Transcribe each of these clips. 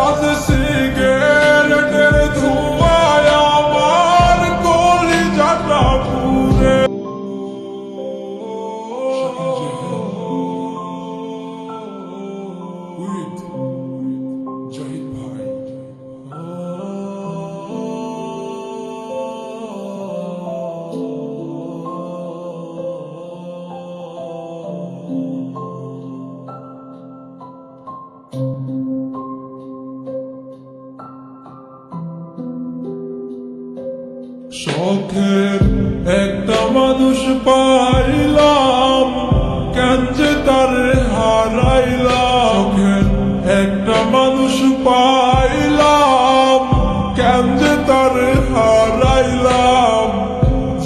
আজ সিগারেটের ধোঁয়ায় আমার কলিজাটা পুড়ে। জাহিদ ভাই শখের একটা মানুষ পাইলাম, কেন যে তারে হারাইলাম। শখের একটা মানুষ পাইলাম, কেন যে তারে হারাইলাম।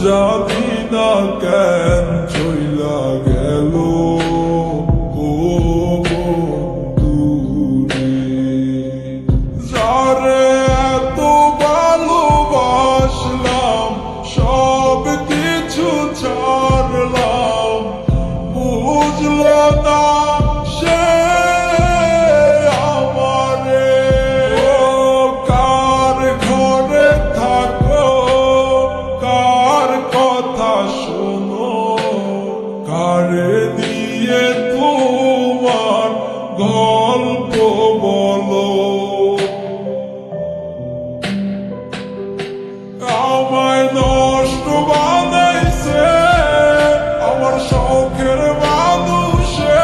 জানি না কেন চইলা গেল ও বন্ধুরে। যারে এত ভালোবাসলাম, সব কিছু ছাড়লাম, বুঝলো না সে আমারে। ও কার ঘরে থাকো, কার কথা শোনো, কারে দিয়ে তোমার গল্প বলো। আমায় নষ্ট বানাইছে আমার শখের মানুষে।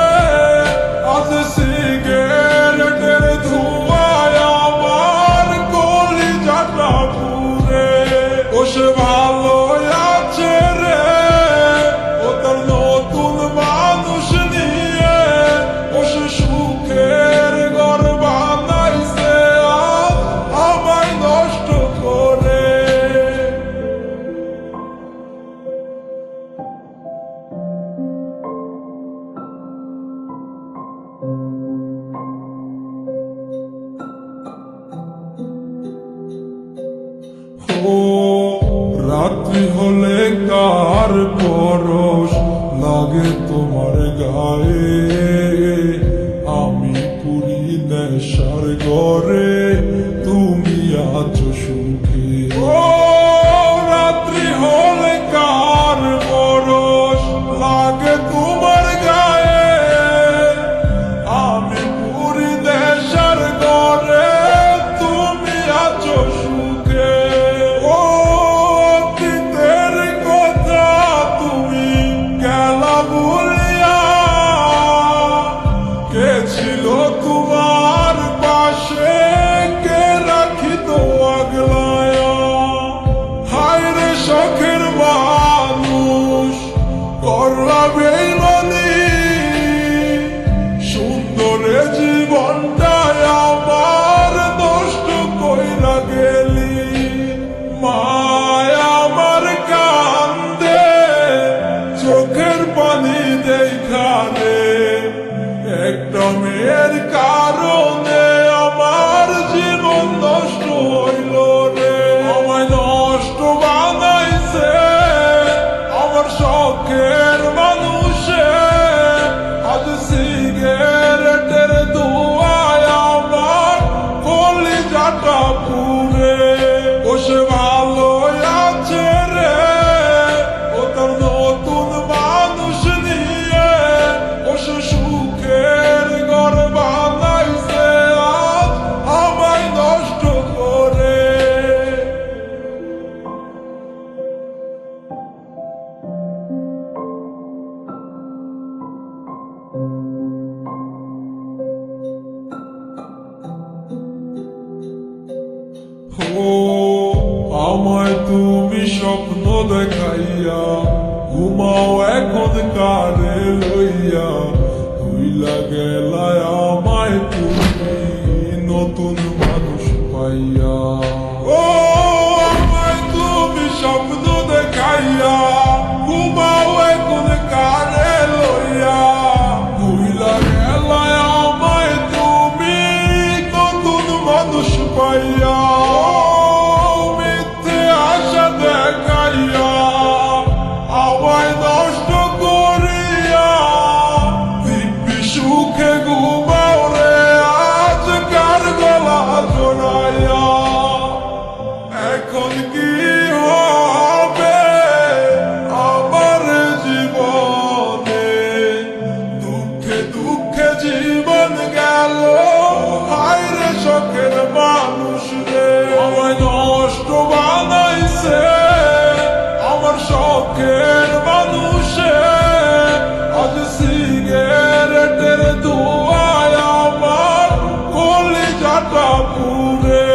আজ সিগারেটের ধোঁয়ায় আমার কলিজাটা পুড়ে। ও সে ভালো আছে রে, ও তার নতুন মানুষ নিয়ে। ও সে সুখের ঘর বানাইছে আজ আমায় নষ্ট করে। ও রাত্রি হলে কার পরশ লাগে তোমার গায়ে। আমি পুরি নেশার ঘরে, তুমি আছো সুখে। ও রাত্রি হলে কার পরশ লাগে তোমার গায়ে। আমি পুরি নেশার ঘরে, তুমি আছো সুখে। ও অতীতের কথা তুমি গেলা ভুলিয়া, কে ছিল তোমার পাশে, কে রাখিত আগলায়া। হায় রে শখের মানুষ, করলা বেইমানি, সুন্দরে জীবনটায় আমার নষ্ট কইরা গেলি। মায় আমার কান্দে চোখের পানি দেখানে। একটা মেয়ের কারণে আমার জীবন নষ্ট হইল রে। আমায় নষ্ট বানাইছে আমার শখের মানুষে। আজ সিগারেটের ধোঁয়ায় আমার কলিজাটা পুড়ে। ও সে ভালো আছে রে, ও তার নতুন মানুষ নিয়ে। ও সে সুখের ঘর বানাইছে আজ আমায় নষ্ট করে। ও আমায় তুমি স্বপ্ন দেখাইয়া, ঘুমাও এখন কারে লইয়া। ভুইলা গেলায় আমায় তুমি নতুন মানুষ পাইয়া। ও আমায় তুমি স্বপ্ন দেখাইয়া, ঘুমাও এখন কারে লইয়া। ভুইলা গেলায় আমায় তুমি নতুন মানুষ পাইয়া। মিথ্যে আশা দেখাইয়া আমায় নষ্ট করিয়া, দিব্যি সুখে ঘুমাও রে আজ কার গলা মাথা পুরে